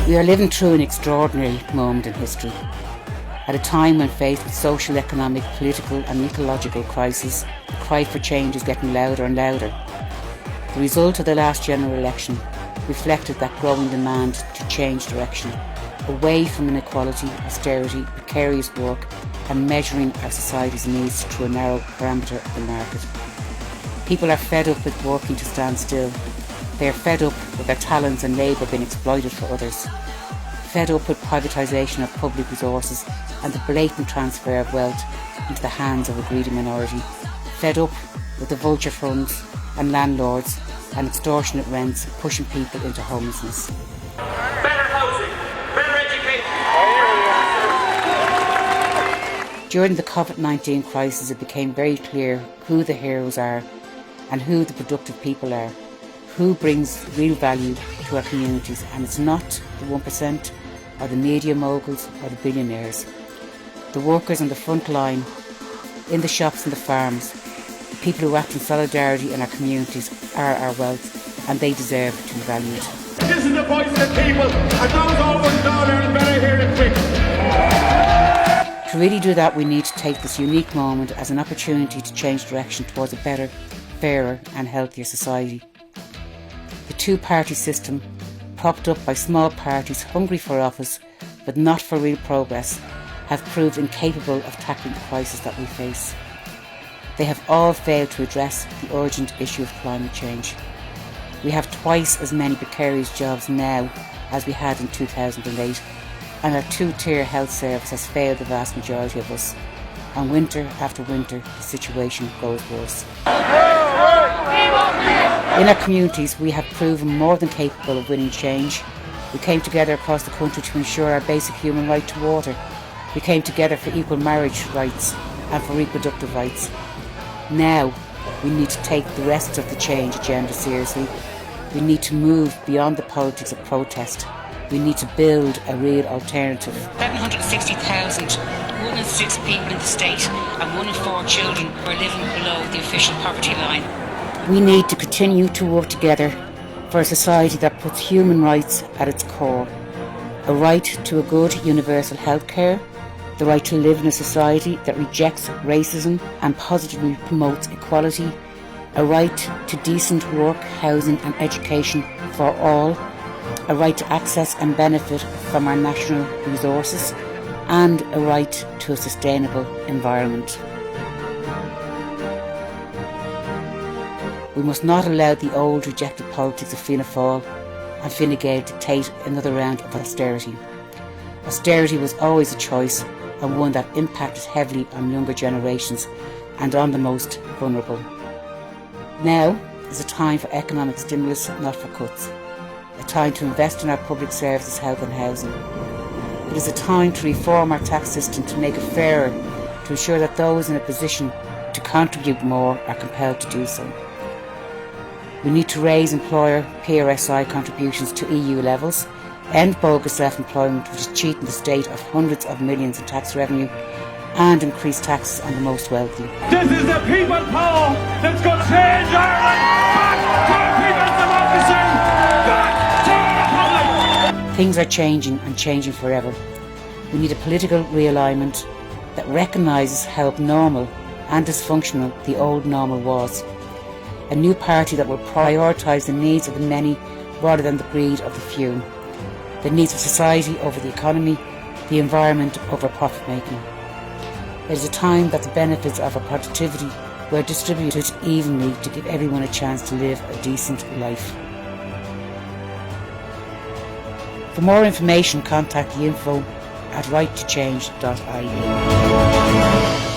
We are living through an extraordinary moment in history. At a time when faced with social, economic, political and ecological crises, the cry for change is getting louder and louder. The result of the last general election reflected that growing demand to change direction, away from inequality, austerity, precarious work and measuring our society's needs through a narrow parameter of the market. People are fed up with working to stand still. They are fed up with their talents and labour being exploited for others. Fed up with privatisation of public resources and the blatant transfer of wealth into the hands of a greedy minority. Fed up with the vulture funds and landlords and extortionate rents pushing people into homelessness. Better housing, better education. During the COVID-19 crisis, it became very clear who the heroes are and who the productive people are, who brings real value to our communities, and it's not the 1% or the media moguls or the billionaires. The workers on the front line, in the shops and the farms, the people who act in solidarity in our communities are our wealth, and they deserve to be valued. This is the voice of the people, and those over dollars better hear it quick. To really do that, we need to take this unique moment as an opportunity to change direction towards a better, fairer and healthier society. The two-party system, propped up by small parties hungry for office but not for real progress, have proved incapable of tackling the crisis that we face. They have all failed to address the urgent issue of climate change. We have twice as many precarious jobs now as we had in 2008, and our two-tier health service has failed the vast majority of us. And winter after winter, the situation grows worse. In our communities, we have proven more than capable of winning change. We came together across the country to ensure our basic human right to water. We came together for equal marriage rights and for reproductive rights. Now, we need to take the rest of the change agenda seriously. We need to move beyond the politics of protest. We need to build a real alternative. 760,000, 1 in 6 people in the state and 1 in 4 children are living below the official poverty line. We need to continue to work together for a society that puts human rights at its core. A right to a good universal health care, the right to live in a society that rejects racism and positively promotes equality, a right to decent work, housing and education for all, a right to access and benefit from our national resources, and a right to a sustainable environment. We must not allow the old rejected politics of Fianna Fáil and Fine Gael dictate another round of austerity. Austerity was always a choice, and one that impacted heavily on younger generations and on the most vulnerable. Now is a time for economic stimulus, not for cuts. A time to invest in our public services, health and housing. It is a time to reform our tax system to make it fairer, to ensure that those in a position to contribute more are compelled to do so. We need to raise employer PRSI contributions to EU levels, end bogus self-employment which is cheating the state of hundreds of millions in tax revenue, and increase taxes on the most wealthy. This is the people power that's going to change Ireland back to people's democracy, back to the public. Things are changing and changing forever. We need a political realignment that recognises how abnormal and dysfunctional the old normal was. A new party that will prioritise the needs of the many rather than the greed of the few. The needs of society over the economy, the environment over profit making. It is a time that the benefits of our productivity were distributed evenly to give everyone a chance to live a decent life. For more information, contact the info at right2change.ie.